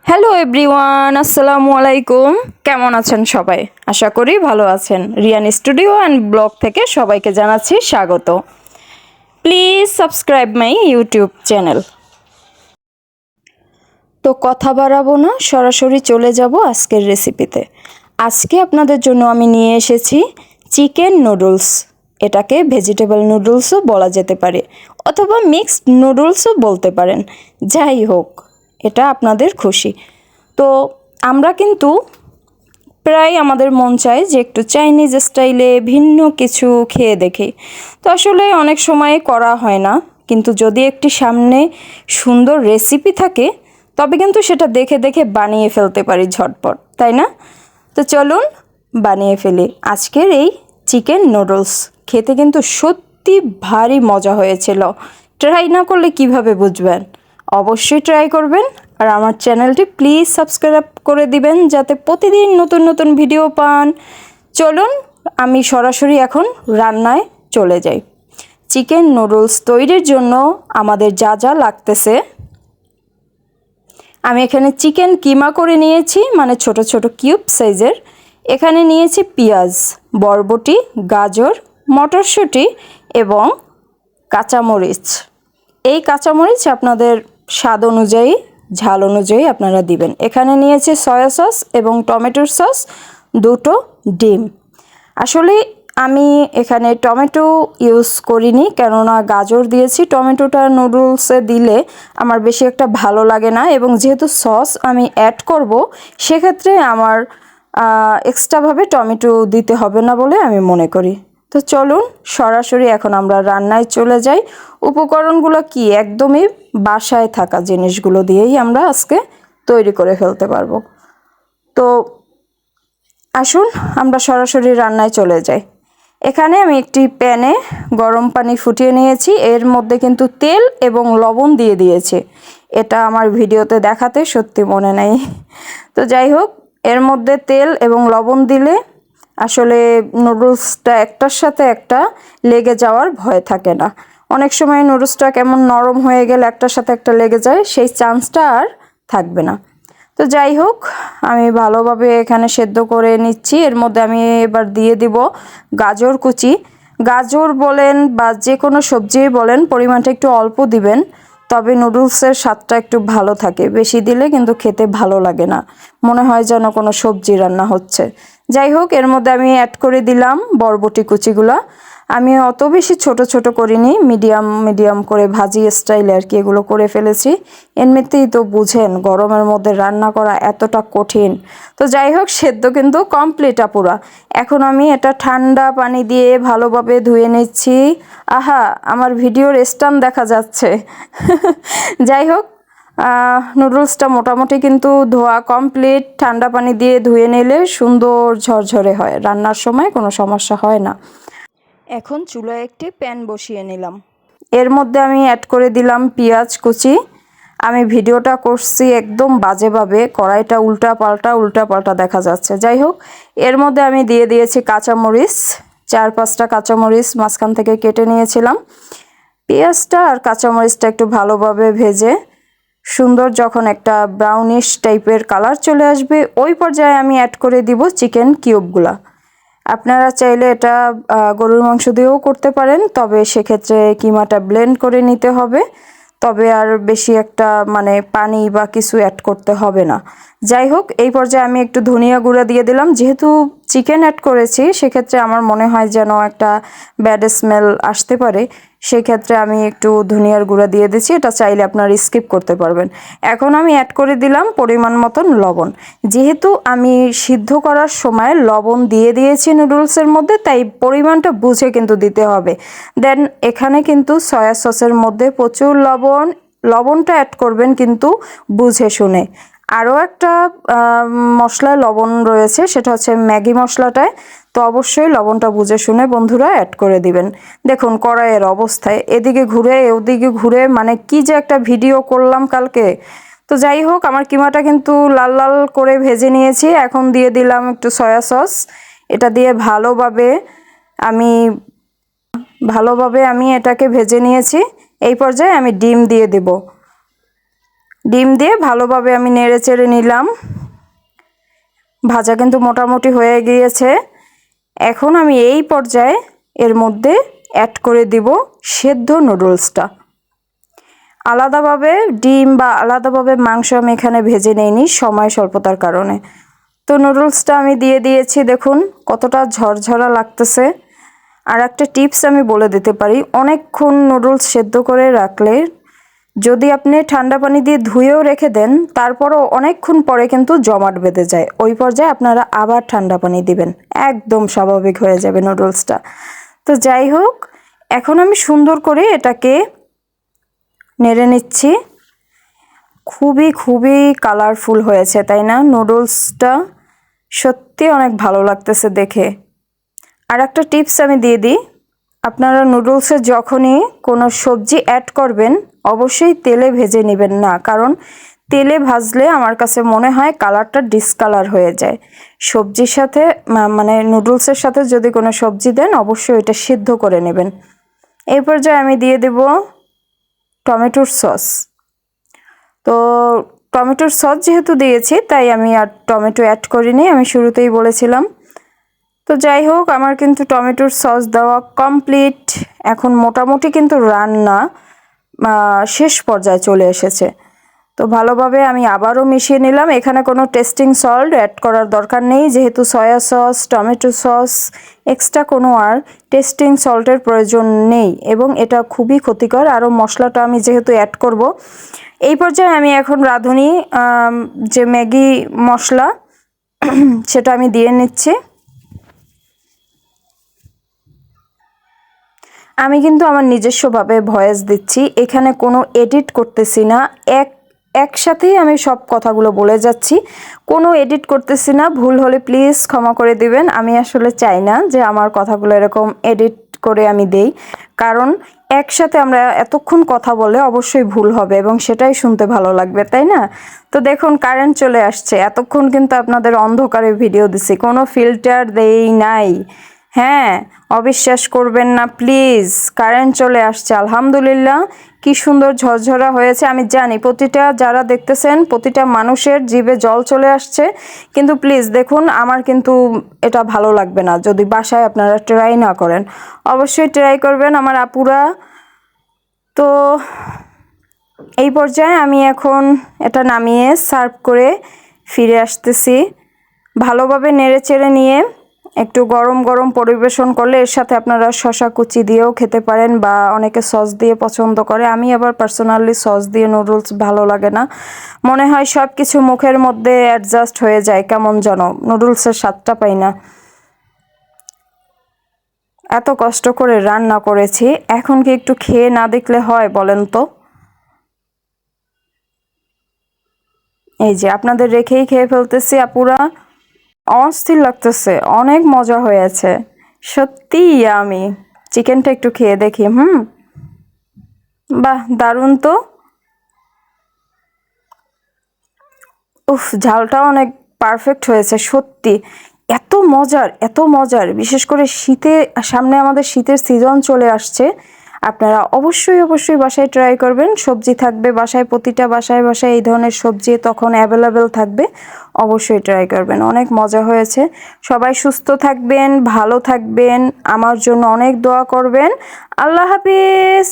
Hello everyone, আসসালামু আলাইকুম। কেমন আছেন সবাই? আশা করি ভালো আছেন। রিয়ান স্টুডিও অ্যান্ড ব্লগ থেকে সবাইকে জানাচ্ছি স্বাগত। Please subscribe my YouTube channel. তো কথা বাড়াবো না, সরাসরি চলে যাব আজকের রেসিপিতে। আজকে আপনাদের জন্য আমি নিয়ে এসেছি চিকেন নুডলস। এটাকে ভেজিটেবল নুডলসও বলা যেতে পারে, অথবা মিক্সড নুডলসও বলতে পারেন। যাই হোক, এটা আপনাদের খুশি। তো আমরা কিন্তু প্রায় আমাদের মন চায় যে একটু চাইনিজ স্টাইলে ভিন্ন কিছু খেয়ে দেখি। তো আসলে অনেক সময় করা হয় না, কিন্তু যদি একটি সামনে সুন্দর রেসিপি থাকে তবে কিন্তু সেটা দেখে দেখে বানিয়ে ফেলতে পারি ঝটপট, তাই না? তো চলুন বানিয়ে ফেলি আজকের এই চিকেন নুডলস। খেতে কিন্তু সত্যি ভারী মজা হয়েছিল। ট্রাই না করলে কিভাবে বুঝবেন? অবশ্যই ট্রাই করবেন। আর আমার চ্যানেলটি প্লিজ সাবস্ক্রাইব করে দিবেন যাতে প্রতিদিন নতুন নতুন ভিডিও পান। চলুন আমি সরাসরি এখন রান্নায় চলে যাই। চিকেন নুডলস তৈরির জন্য আমাদের যা যা লাগতেছে, আমি এখানে চিকেন কিমা করে নিয়েছি, মানে ছোট ছোট কিউব সাইজের। এখানে নিয়েছি পেঁয়াজ, বরবটি, গাজর, মটরশুঁটি এবং কাঁচামরিচ। এই কাঁচামরিচ আপনাদের স্বাদ অনুযায়ী, ঝাল অনুযায়ী আপনারা দিবেন। এখানে নিয়েছি সয়া সস এবং টমেটোর সস, দুটো ডিম। আসলে আমি এখানে টমেটো ইউজ করিনি, কেননা গাজর দিয়েছি। টমেটোটা নুডলসে দিলে আমার বেশি একটা ভালো লাগে না, এবং যেহেতু সস আমি অ্যাড করব সেক্ষেত্রে আমার এক্সট্রাভাবে টমেটো দিতে হবে না বলে আমি মনে করি। তো চলুন সরাসরি এখন আমরা রান্নায় চলে যাই। উপকরণগুলো কি, একদমই বাসায় থাকা জিনিসগুলো দিয়েই আমরা আজকে তৈরি করে ফেলতে পারবো। তো আসুন আমরা সরাসরি রান্নায় চলে যাই। এখানে আমি একটি প্যানে গরম পানি ফুটিয়ে নিয়েছি। এর মধ্যে কিন্তু তেল এবং লবণ দিয়ে দিয়েছি। এটা আমার ভিডিওতে দেখাতে সত্যি মনে নেই। তো যাই হোক, এর মধ্যে তেল এবং লবণ দিলে আসলে নুডলসটা একটার সাথে একটা লেগে যাওয়ার ভয় থাকে না। অনেক সময় নুডলসটা কেমন নরম হয়ে গেলে একটার সাথে একটা লেগে যায়, সেই চান্সটা আর থাকবে না। তো যাই হোক, আমি ভালোভাবে এখানে সেদ্ধ করে নিচ্ছি। এর মধ্যে আমি এবার দিয়ে দিব গাজর কুচি। গাজর বলেন বা যে কোনো সবজি বলেন, পরিমাণটা একটু অল্প দিবেন, তবে নুডলসের স্বাদটা একটু ভালো থাকে। বেশি দিলে কিন্তু খেতে ভালো লাগে না, মনে হয় যেন কোনো সবজি রান্না হচ্ছে। যাই হোক, এর মধ্যে আমি অ্যাড করে দিলাম বরবটি কুচিগুলা। আমি অত বেশি ছোট ছোট করিনি, মিডিয়াম মিডিয়াম করে ভাজি স্টাইলে আর কি এগুলো করে ফেলেছি। এমনিতেই তো বুঝেন গরমের মধ্যে রান্না করা এতটা কঠিন। তো যাই হোক, সেদ্ধ কিন্তু কমপ্লিট আপুরা। এখন আমি এটা ঠান্ডা পানি দিয়ে ভালোভাবে ধুয়ে নিচ্ছি। আহা, আমার ভিডিওর স্ট্যান্ড দেখা যাচ্ছে। যাই হোক, নুডলসটা মোটামুটি কিন্তু ধোয়া কমপ্লিট। ঠান্ডা পানি দিয়ে ধুয়ে নিলে সুন্দর ঝরঝরে হয়, রান্নার সময় কোনো সমস্যা হয় না। এখন চুলায় একটি প্যান বসিয়ে নিলাম। এর মধ্যে আমি অ্যাড করে দিলাম পেঁয়াজ কুচি। আমি ভিডিওটা করছি একদম বাজেভাবে, কড়াইটা উল্টা পাল্টা দেখা যাচ্ছে। যাই হোক, এর মধ্যে আমি দিয়ে দিয়েছি কাঁচামরিচ, 4-5টা কাঁচামরিচ মাঝখান থেকে কেটে নিয়েছিলাম। পেঁয়াজটা আর কাঁচামরিচটা একটু ভালোভাবে ভেজে সুন্দর যখন একটা ব্রাউনিশ টাইপের কালার চলে আসবে, ওই পর্যায়ে আমি অ্যাড করে দিব চিকেন কিউবগুলা। আপনারা চাইলে এটা গরুর মাংস দিয়েও করতে পারেন, তবে সেক্ষেত্রে কিমাটা ব্লেন্ড করে নিতে হবে। তবে আর বেশি একটা মানে পানি বা কিছু অ্যাড করতে হবে না। যাই হোক, এই পর্যায়ে আমি একটু ধনিয়া গুঁড়া দিয়ে দিলাম। যেহেতু চিকেন অ্যাড করেছি সেক্ষেত্রে আমার মনে হয় যেন একটা ব্যাড স্মেল আসতে পারে, সেক্ষেত্রে আমি একটু ধনিয়ার গুঁড়া দিয়ে দিচ্ছি। এটা চাইলে আপনারা স্কিপ করতে পারবেন। এখন আমি অ্যাড করে দিলাম পরিমাণ মতন লবণ। যেহেতু আমি সিদ্ধ করার সময় লবণ দিয়ে দিয়েছি নুডলসের মধ্যে, তাই পরিমাণটা বুঝে কিন্তু দিতে হবে। দেন এখানে কিন্তু সয়া সসের মধ্যে প্রচুর লবণটা অ্যাড করবেন কিন্তু বুঝে শুনে। আরও একটা মশলায় লবণ রয়েছে, সেটা হচ্ছে ম্যাগি মশলাটায়। তো অবশ্যই লবণটা বুঝে শুনে বন্ধুরা অ্যাড করে দিবেন। দেখুন কড়াইয়ের অবস্থায় এদিকে ঘুরে ওদিকে ঘুরে, মানে কি যে একটা ভিডিও করলাম কালকে। তো যাই হোক, আমার কিমাটা কিন্তু লাল লাল করে ভেজে নিয়েছি। এখন দিয়ে দিলাম একটু সয়া সস। এটা দিয়ে ভালোভাবে আমি এটাকে ভেজে নিয়েছি। এই পর্যায়ে আমি ডিম দিয়ে দেব। ডিম দিয়ে ভালোভাবে আমি নেড়ে চেড়ে নিলাম। ভাজা কিন্তু মোটামুটি হয়ে গিয়েছে। এখন আমি এই পর্যায়ে এর মধ্যে অ্যাড করে দিব সেদ্ধ নুডলসটা। আলাদাভাবে ডিম বা আলাদাভাবে মাংস আমি এখানে ভেজে নেইনি সময় স্বল্পতার কারণে। তো নুডলসটা আমি দিয়ে দিয়েছি, দেখুন কতটা ঝরঝরা লাগতেছে। আর একটা টিপস আমি বলে দিতে পারি, অনেকক্ষণ নুডলস সেদ্ধ করে রাখলে, যদি আপনি ঠান্ডা পানি দিয়ে ধুয়েও রেখে দেন তারপরও অনেকক্ষণ পরে কিন্তু জমাট বেঁধে যায়। ওই পর্যায়ে আপনারা আবার ঠান্ডা পানি দিবেন, একদম স্বাভাবিক হয়ে যাবে নুডলসটা। তো যাই হোক, এখন আমি সুন্দর করে এটাকে নেড়ে নিচ্ছি। খুবই খুবই কালারফুল হয়েছে, তাই না? নুডলসটা সত্যি অনেক ভালো লাগতেছে দেখে। আর একটা টিপস আমি দিয়ে দিই, আপনারা নুডলসে যখনই কোনো সবজি অ্যাড করবেন অবশ্যই তেলে ভেজে নেবেন না, কারণ তেলে ভাজলে আমার কাছে মনে হয় কালারটা ডিসকালার হয়ে যায়। সবজির সাথে মানে নুডলসের সাথে যদি কোনো সবজি দেন অবশ্যই এটা সিদ্ধ করে নেবেন। এই পর্যায়ে আমি দিয়ে দেব টমেটোর সস। তো টমেটোর সস যেহেতু দিয়েছি তাই আমি আর টমেটো অ্যাড করিনি, আমি শুরুতেই বলেছিলাম। তো যাই হোক, আমার কিন্তু টমেটোর সস দেওয়া কমপ্লিট। এখন মোটামুটি কিন্তু রান্না শেষ পর্যায়ে চলে এসেছে। তো ভালোভাবে আমি আবারও মিশিয়ে নিলাম। এখানে কোনো টেস্টিং সল্ট অ্যাড করার দরকার নেই, যেহেতু soya sauce, tomato sauce, extra কোনো আর টেস্টিং সল্টের প্রয়োজন নেই এবং এটা খুবই ক্ষতিকর। আরও মশলাটা আমি যেহেতু অ্যাড করব, এই পর্যায়ে আমি এখন রাঁধুনি যে ম্যাগি মশলা সেটা আমি দিয়ে নিচ্ছি। আমি কিন্তু আমার নিজস্বভাবে ভয়েস দিচ্ছি, এখানে কোনো এডিট করতেছি না, একসাথেই আমি সব কথাগুলো বলে যাচ্ছি, কোনো এডিট করতেছি না। ভুল হলে প্লিজ ক্ষমা করে দিবেন। আমি আসলে চাই না যে আমার কথাগুলো এরকম এডিট করে আমি দেই, কারণ একসাথে আমরা এতক্ষণ কথা বলে অবশ্যই ভুল হবে এবং সেটাই শুনতে ভালো লাগবে, তাই না? তো দেখুন কারেন্ট চলে আসছে, এতক্ষণ কিন্তু আপনাদের অন্ধকারে ভিডিও দিছি, কোনো ফিল্টার দেই নাই। হ্যাঁ, অবিশ্বাস করবেন না প্লিজ, কারেন্ট চলে আসছে। আলহামদুলিল্লাহ, কি সুন্দর ঝরঝরা হয়েছে। আমি জানি প্রতিটা যারা দেখতেছেন প্রতিটা মানুষের জিভে জল চলে আসছে, কিন্তু প্লিজ দেখুন, আমার কিন্তু এটা ভালো লাগবে না যদি বাসায় আপনারা ট্রাই না করেন। অবশ্যই ট্রাই করবেন আমার আপুরা। তো এই পর্যায়ে আমি এখন এটা নামিয়ে সার্ভ করে ফিরে আসতেছি। ভালোভাবে নেড়ে চেড়ে নিয়ে একটু গরম গরম পরিবেশন করলে এর সাথে আপনারা শসা কুচি দিয়েও খেতে পারেন বা অনেকে সস দিয়ে পছন্দ করে। আমি আবার পার্সোনালি সস দিয়ে নুডলস ভালো লাগে না, মনে হয় সব কিছু মুখের মধ্যে অ্যাডজাস্ট হয়ে যায়, কেমন যেন নুডলসের স্বাদটা পাই না। এত কষ্ট করে রান্না করেছি, এখন কি একটু খেয়ে না দেখলে হয় বলেন তো? এই যে আপনাদের রেখেই খেয়ে ফেলতেছি আপুরা, অস্থির লাগতেছে, অনেক মজা হয়েছে সত্যি। আমি চিকেনটা একটু খেয়ে দেখি। বাহ, দারুণ তো। উফ, ঝালটাও অনেক পারফেক্ট হয়েছে সত্যি। এত মজার, এত মজার, বিশেষ করে শীতে, সামনে আমাদের শীতের সিজন চলে আসছে। আপনারা অবশ্যই অবশ্যই বাসায় ট্রাই করবেন। সবজি থাকবে বাসায়, প্রতিটা বাসায় বাসায় এই ধরনের সবজি তখন অ্যাভেলেবেল থাকবে। অবশ্যই ট্রাই করবেন, অনেক মজা হয়েছে। সবাই সুস্থ থাকবেন, ভালো থাকবেন, আমার জন্য অনেক দোয়া করবেন। আল্লাহ হাফিজ।